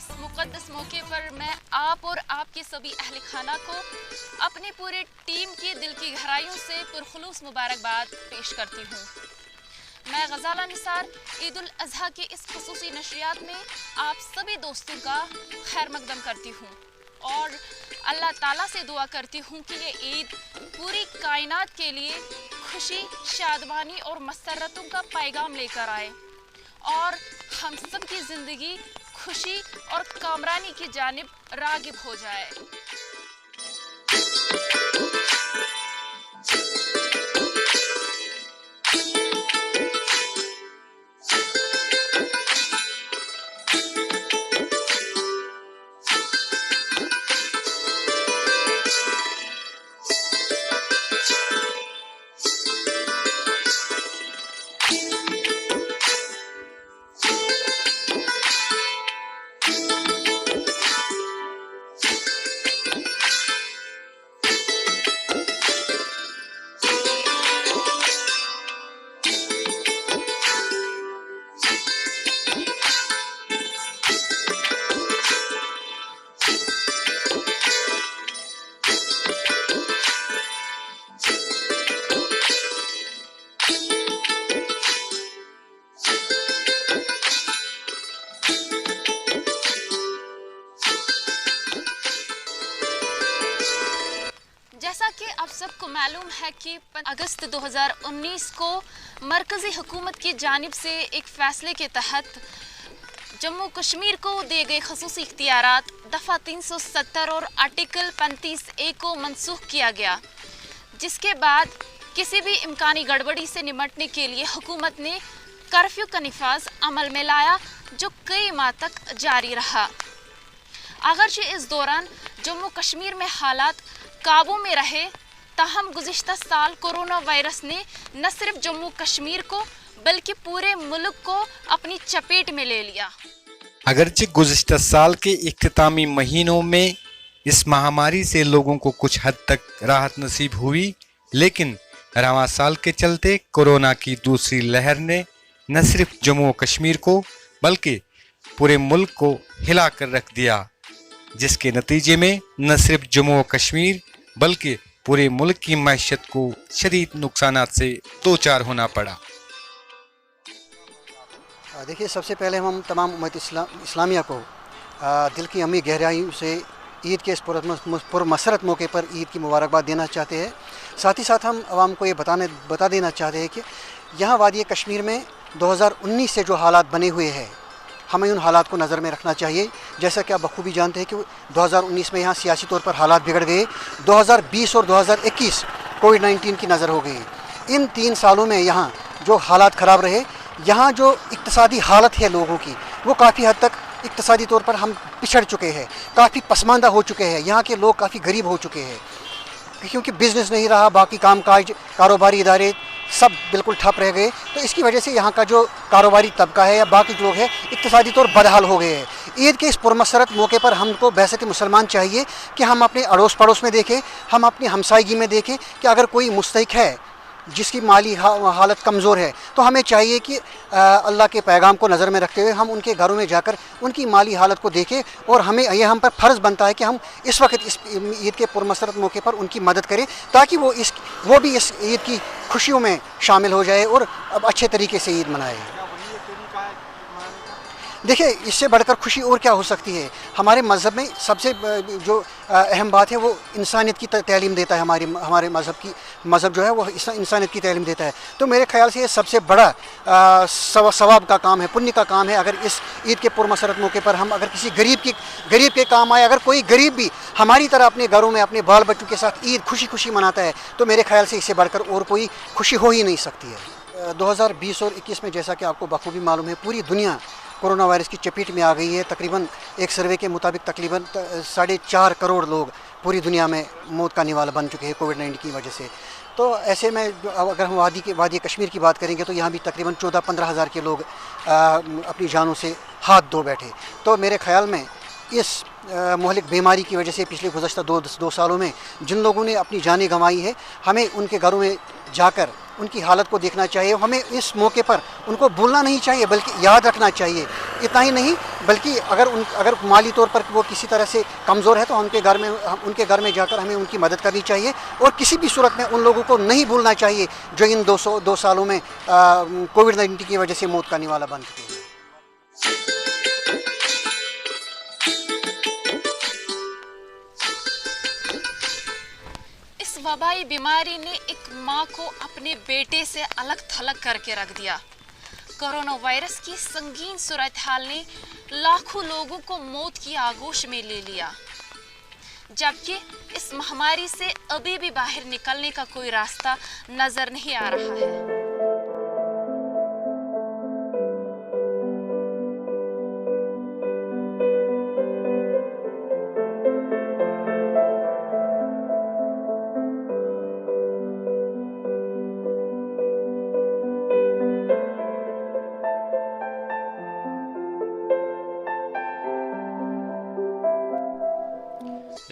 इस मुक़द्दस मौके पर मैं आप और आपके सभी अहल खाना को अपनी पूरी टीम की दिल की गहराइयों से पुरखुलूस मुबारकबाद पेश करती हूँ। मैं गज़ाला निसार ईद उल अज़हा के इस ख़ुसूसी नशरियात में आप सभी दोस्तों का खैर मक़दम करती हूँ और अल्लाह ताला से दुआ करती हूँ कि ये ईद पूरी कायनात के लिए खुशी, शादमानी और मसरतों का पैगाम लेकर आए और हम सब की ज़िंदगी खुशी और कामरानी की जानिब रागिब हो जाए। जैसा कि आप सबको मालूम है कि अगस्त 2019 को मरकज़ी हुकूमत की जानिब से एक फ़ैसले के तहत जम्मू कश्मीर को दिए गए ख़ुसूसी इख्तियारात दफ़ा 370 और आर्टिकल 35A को मनसूख किया गया, जिसके बाद किसी भी इम्कानी गड़बड़ी से निपटने के लिए हुकूमत ने कर्फ्यू का निफाज अमल में लाया, जो कई माह तक जारी रहा। अगरचे इस दौरान जम्मू कश्मीर में हालात काबू में रहे, ताहम गुज़िश्ता साल कोरोना वायरस ने न सिर्फ जम्मू कश्मीर को बल्कि पूरे मुल्क को अपनी चपेट में ले लिया। अगरचे गुज़िश्ता साल के इख्तितामी महीनों में इस महामारी से लोगों को कुछ हद तक राहत नसीब हुई, लेकिन रवां साल के चलते कोरोना की दूसरी लहर ने न सिर्फ जम्मू कश्मीर को बल्कि पूरे मुल्क को हिला कर रख दिया, जिसके नतीजे में न सिर्फ जम्मू कश्मीर बल्कि पूरे मुल्क की मैशत को शदीद नुकसानात से दो चार होना पड़ा। देखिए, सबसे पहले हम तमाम उम्मत इस्लामिया को दिल की अमी गहराइयों से ईद के इस पुरमसरत मौके पर ईद की मुबारकबाद देना चाहते हैं। साथ ही साथ हम आवाम को ये बता देना चाहते हैं कि यहाँ वादी कश्मीर में 2019 से जो हालात बने हुए हैं, हमें उन हालात को नज़र में रखना चाहिए। जैसा कि आप बखूबी जानते हैं कि 2019 में यहाँ सियासी तौर पर हालात बिगड़ गए, 2020 और 2021 कोविड-19 की नज़र हो गई। इन 3 सालों में यहाँ जो हालात ख़राब रहे, यहाँ जो इक्तिसादी हालत है लोगों की, वो काफ़ी हद तक इक्तिसादी तौर पर हम पिछड़ चुके हैं, काफ़ी पसमानदा हो चुके हैं। यहाँ के लोग काफ़ी गरीब हो चुके हैं क्योंकि बिज़नेस नहीं रहा, बाकी कामकाज कारोबारी इदारे सब बिल्कुल ठप रह गए। तो इसकी वजह से यहाँ का जो कारोबारी तबका है या बाकी लोग हैं, इक्तिसादी तौर बदहाल हो गए हैं। ईद के इस पुरमसरत मौके पर हमको बहसत मुसलमान चाहिए कि हम अपने अड़ोस पड़ोस में देखें, हम अपनी हमसायगी में देखें कि अगर कोई मुस्तहिक है जिसकी माली हालत कमज़ोर है, तो हमें चाहिए कि अल्लाह के पैगाम को नज़र में रखते हुए हम उनके घरों में जाकर उनकी माली हालत को देखें और हम पर फ़र्ज़ बनता है कि हम इस वक्त इस ईद के पुरमसरत मौके पर उनकी मदद करें, ताकि वो भी इस ईद की खुशियों में शामिल हो जाए और अब अच्छे तरीके से ईद मनाए। देखिए, इससे बढ़कर खुशी और क्या हो सकती है। हमारे मज़हब में सबसे जो अहम बात है वो इंसानियत की तालीम देता है। हमारे मज़हब जो है वो इंसानियत की तालीम देता है। तो मेरे ख़्याल से ये सबसे बड़ा सवाब का काम है, पुण्य का काम है। अगर इस ईद के पुरमसरत मौके पर हम अगर किसी गरीब के काम आए, अगर कोई गरीब भी हमारी तरह अपने घरों में अपने बाल बच्चों के साथ ईद खुशी मनाता है, तो मेरे ख़्याल से इससे बढ़कर और कोई खुशी हो ही नहीं सकती है। 2020 और 21 में जैसा कि आपको बखूबी मालूम है, पूरी दुनिया कोरोना वायरस की चपेट में आ गई है। तकरीबन एक सर्वे के मुताबिक तकरीबन 4.5 करोड़ लोग पूरी दुनिया में मौत का निवाला बन चुके हैं कोविड-19 की वजह से। तो ऐसे में अगर हम वादी कश्मीर की बात करेंगे तो यहाँ भी तकरीबन 14-15 हज़ार के लोग अपनी जानों से हाथ धो बैठे। तो मेरे ख़्याल में इस मुहलिक बीमारी की वजह से पिछले गुज़श्ता दो सालों में जिन लोगों ने अपनी जानें गंवाई है, हमें उनके घरों में जाकर उनकी हालत को देखना चाहिए। हमें इस मौके पर उनको भूलना नहीं चाहिए बल्कि याद रखना चाहिए اتنا ہی نہیں بلکہ اگر مالی طور پر وہ کسی طرح سے کمزور ہے تو ان کے گھر میں جا کر ہمیں ان کی مدد کرنی چاہیے، اور کسی بھی صورت میں ان لوگوں کو نہیں بھولنا چاہیے جو ان 2 سالوں میں کووڈ-19 کی وجہ سے موت کا نوالا بن چکے ہیں۔ اس وبائی بیماری نے ایک ماں کو اپنے بیٹے سے الگ تھلگ کر کے رکھ دیا۔ کورونا وائرس کی سنگین صورتحال نے لاکھوں لوگوں کو موت کی آغوش میں لے لیا، جبکہ اس مہاماری سے ابھی بھی باہر نکلنے کا کوئی راستہ نظر نہیں آ رہا ہے۔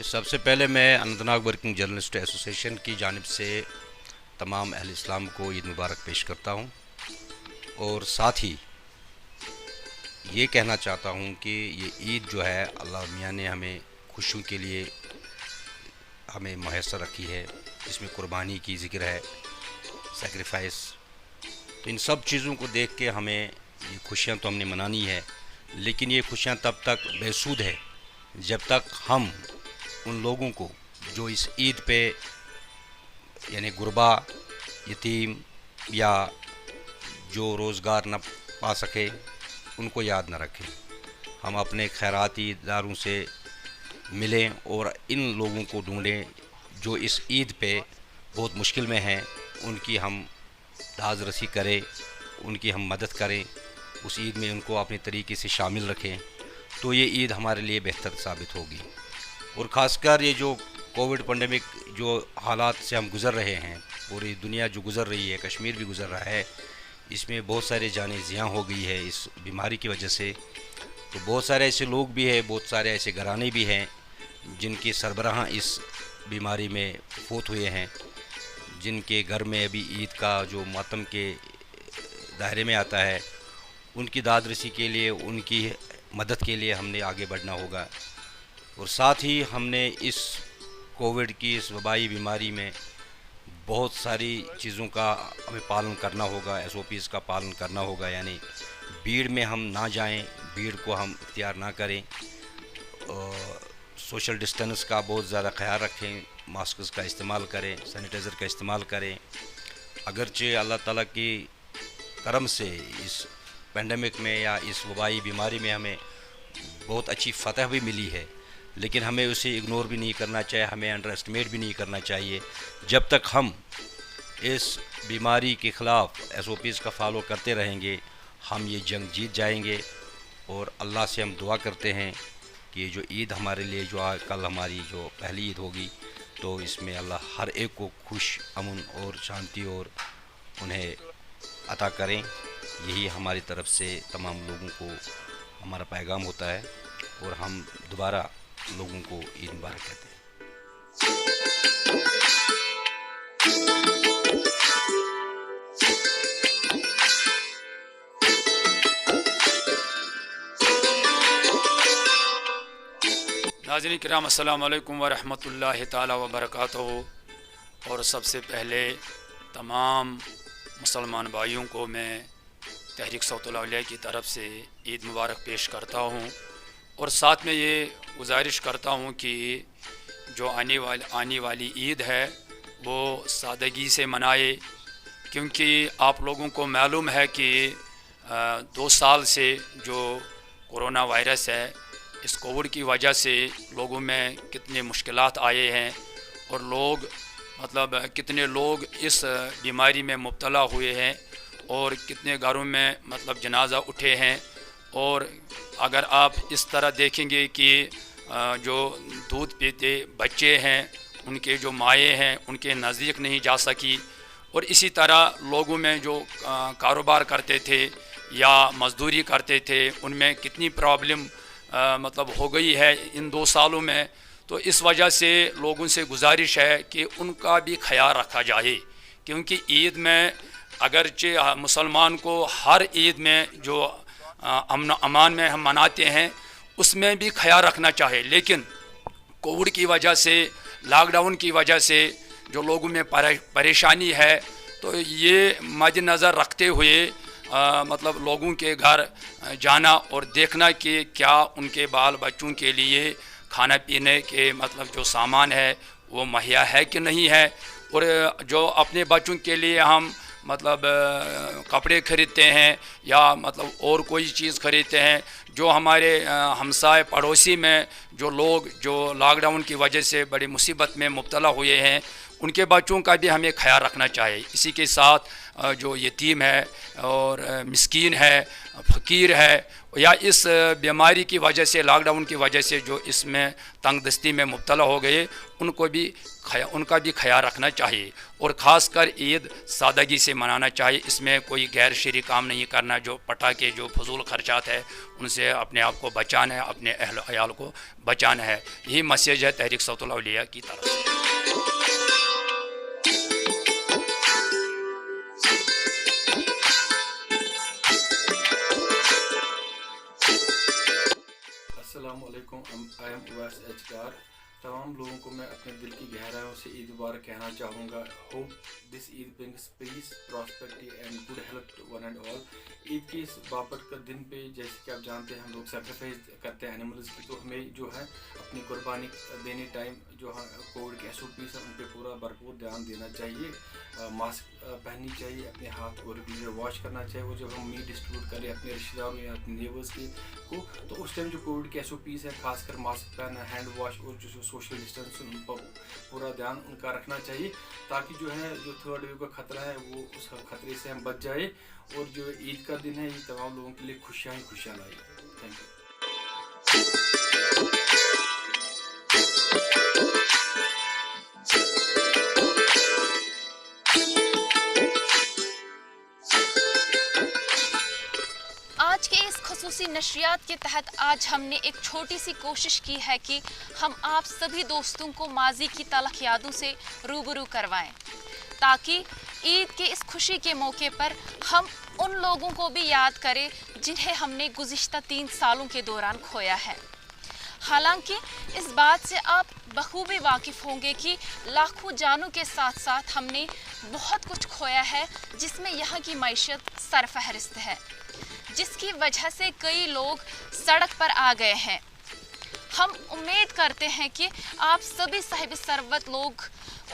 سب سے پہلے میں Anant Nag working journalist association کی جانب سے تمام اہل اسلام کو عید مبارک پیش کرتا ہوں، اور ساتھ ہی یہ کہنا چاہتا ہوں کہ یہ عید جو ہے اللہ میاں نے ہمیں خوشیوں کے لیے ہمیں میسر رکھی ہے، اس میں قربانی کی ذکر ہے، سیکریفائس، تو ان سب چیزوں کو دیکھ کے ہمیں یہ خوشیاں تو ہم نے منانی ہے، لیکن یہ خوشیاں تب تک بے سود ہے جب تک ہم ان لوگوں کو جو اس عید پہ یعنی غربا، یتیم یا جو روزگار نہ پا سکے ان کو یاد نہ رکھیں، ہم اپنے خیراتی اداروں سے ملیں اور ان لوگوں کو ڈھونڈیں جو اس عید پہ بہت مشکل میں ہیں، ان کی ہم داز رسی کریں، ان کی ہم مدد کریں، اس عید میں ان کو اپنے طریقے سے شامل رکھیں، تو یہ عید ہمارے لیے بہتر ثابت ہوگی۔ اور خاص کر یہ جو کووڈ پینڈیمک جو حالات سے ہم گزر رہے ہیں، پوری دنیا جو گزر رہی ہے، کشمیر بھی گزر رہا ہے، اس میں بہت سارے جانیں زیاں ہو گئی ہے اس بیماری کی وجہ سے، تو بہت سارے ایسے لوگ بھی ہیں، بہت سارے ایسے گھرانے بھی ہیں جن کے سربراہ اس بیماری میں فوت ہوئے ہیں، جن کے گھر میں ابھی عید کا جو ماتم کے دائرے میں آتا ہے، ان کی داد رسی کے لیے، ان کی مدد کے لیے ہم نے آگے بڑھنا ہوگا، اور ساتھ ہی ہم نے اس کووڈ کی اس وبائی بیماری میں بہت ساری چیزوں کا ہمیں پالن کرنا ہوگا، SOPs کا پالن کرنا ہوگا، یعنی بھیڑ میں ہم نہ جائیں، بھیڑ کو ہم اختیار نہ کریں، سوشل ڈسٹینس کا بہت زیادہ خیال رکھیں، ماسکس کا استعمال کریں، سینیٹائزر کا استعمال کریں۔ اگرچہ اللہ تعالیٰ کی کرم سے اس پینڈیمک میں یا اس وبائی بیماری میں ہمیں بہت اچھی فتح بھی ملی ہے، لیکن ہمیں اسے اگنور بھی نہیں کرنا چاہیے، ہمیں انڈر اسٹیمیٹ بھی نہیں کرنا چاہیے۔ جب تک ہم اس بیماری کے خلاف SOPs کا فالو کرتے رہیں گے، ہم یہ جنگ جیت جائیں گے، اور اللہ سے ہم دعا کرتے ہیں کہ یہ جو عید ہمارے لیے جو کل ہماری جو پہلی عید ہوگی، تو اس میں اللہ ہر ایک کو خوش، امن اور شانتی اور انہیں عطا کریں۔ یہی ہماری طرف سے تمام لوگوں کو ہمارا پیغام ہوتا ہے، اور ہم دوبارہ لوگوں کو عید مبارک کہتے ہیں۔ ناظرین کرام، السلام علیکم ورحمۃ اللہ تعالی وبرکاتہ۔ اور سب سے پہلے تمام مسلمان بھائیوں کو میں تحریک صوت الاولیاء کی طرف سے عید مبارک پیش کرتا ہوں، اور ساتھ میں یہ گزارش کرتا ہوں کہ جو آنے والی عید ہے وہ سادگی سے منائے، کیونکہ آپ لوگوں کو معلوم ہے کہ 2 سال سے جو کورونا وائرس ہے، اس کووڈ کی وجہ سے لوگوں میں کتنے مشکلات آئے ہیں، اور کتنے لوگ اس بیماری میں مبتلا ہوئے ہیں، اور کتنے گھروں میں جنازہ اٹھے ہیں۔ اور اگر آپ اس طرح دیکھیں گے کہ جو دودھ پیتے بچے ہیں، ان کے جو مائیں ہیں، ان کے نزدیک نہیں جا سکی، اور اسی طرح لوگوں میں جو کاروبار کرتے تھے یا مزدوری کرتے تھے، ان میں کتنی پرابلم ہو گئی ہے ان 2 سالوں میں۔ تو اس وجہ سے لوگوں سے گزارش ہے کہ ان کا بھی خیال رکھا جائے، کیونکہ عید میں اگرچہ مسلمان کو ہر عید میں جو अमन अमान में हम मनाते हैं, उसमें भी ख्याल रखना चाहिए। लेकिन कोविड की वजह से, लॉकडाउन की वजह से जो लोगों में परेशानी है, तो ये मद्देनज़र रखते हुए मतलब लोगों के घर जाना और देखना कि क्या उनके बाल बच्चों के लिए खाना पीने के मतलब जो सामान है वो मुहैया है कि नहीं है। और जो अपने बच्चों के लिए हम मतलब कपड़े खरीदते हैं या मतलब और कोई चीज़ खरीदते हैं, जो हमारे हमसाए पड़ोसी में जो लोग जो लॉकडाउन की वजह से बड़ी मुसीबत में मुब्तला हुए हैं, उनके बच्चों का भी हमें ख्याल रखना चाहिए। इसी के साथ जो यतीम है और मिस्कीन है, फ़कीर है, या इस बीमारी की वजह से, लॉकडाउन की वजह से जो इसमें तंगदस्ती में मुब्तला हो गए, उनका भी ख्याल रखना चाहिए। और ख़ासकर ईद सादगी से मनाना चाहिए। इसमें कोई गैर शरई काम नहीं करना। जो पटाखे, जो फजूल खर्चात है, उनसे अपने आप को बचाना है, अपने अहल अयाल को बचाना है। यही मैसेज है तहरीक सौतुल औलिया की तरफ से। अस्सलामुअलैकुम, आई एम उवैस एचकार। तमाम लोगों को मैं अपने दिल की गहराइयों से ईद मुबारक कहना चाहूँगा। Hope this Eid brings peace, prosperity and good health to one and all. Eid की इस बाबत का दिन पे जैसे कि आप जानते हैं हम लोग सेक्रीफाइस करते हैं एनिमल्स की, तो हमें जो है अपनी कुर्बानी देने टाइम जो है कोविड के SOPs है उन पर पूरा भरपूर ध्यान देना चाहिए। मास्क पहननी चाहिए, अपने हाथ को रेगुलर वॉश करना चाहिए। और जब हम मीट डिस्ट्रीब्यूट करें अपने रिश्तेदारों या अपने नेबर्स को, तो उस टाइम जो कोविड के SOPs है, खासकर मास्क पहनना, हैंड वॉश और जो सोशल डिस्टेंस उन पर पूरा ध्यान उनका रखना चाहिए, ताकि जो है जो थर्ड वेव का ख़तरा है वो उस ख़तरे से हम बच जाए। और जो ईद का दिन है ये तमाम लोगों के लिए खुशियाँ ही खुशियाँ लाई। Thank you. आज के इस खसूसी नशरियात के तहत आज हमने एक छोटी सी कोशिश की है कि हम आप सभी दोस्तों को माजी की तलख यादों से रूबरू करवाएं, ताकि ईद के इस खुशी के मौके पर हम उन लोगों को भी याद करें जिन्हें हमने गुज़िश्ता 3 सालों के दौरान खोया है। हालांकि इस बात से आप बखूबी वाकिफ़ होंगे कि लाखों जानों के साथ साथ हमने बहुत कुछ खोया है, जिसमें यहाँ की मईशत सरफहरिस्त है, जिसकी वजह से कई लोग सड़क पर आ गए हैं। हम उम्मीद करते हैं कि आप सभी साहिब सरवत लोग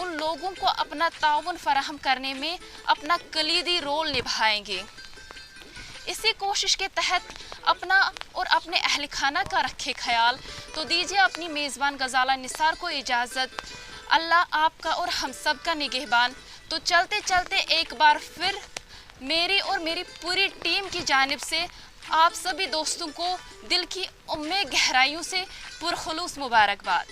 उन लोगों को अपना ताउन फराहम करने में अपना कलीदी रोल निभाएंगे। इसी कोशिश के तहत अपना और अपने अहल खाना का रखे ख्याल। तो दीजिए अपनी मेज़बान गजाला निसार को इजाज़त। अल्लाह आपका और हम सब का निगहबान। तो चलते चलते एक बार फिर मेरी और मेरी पूरी टीम की जानिब से आप सभी दोस्तों को दिल की उम्मे गहराइयों से पुरखुलूस मुबारकबाद।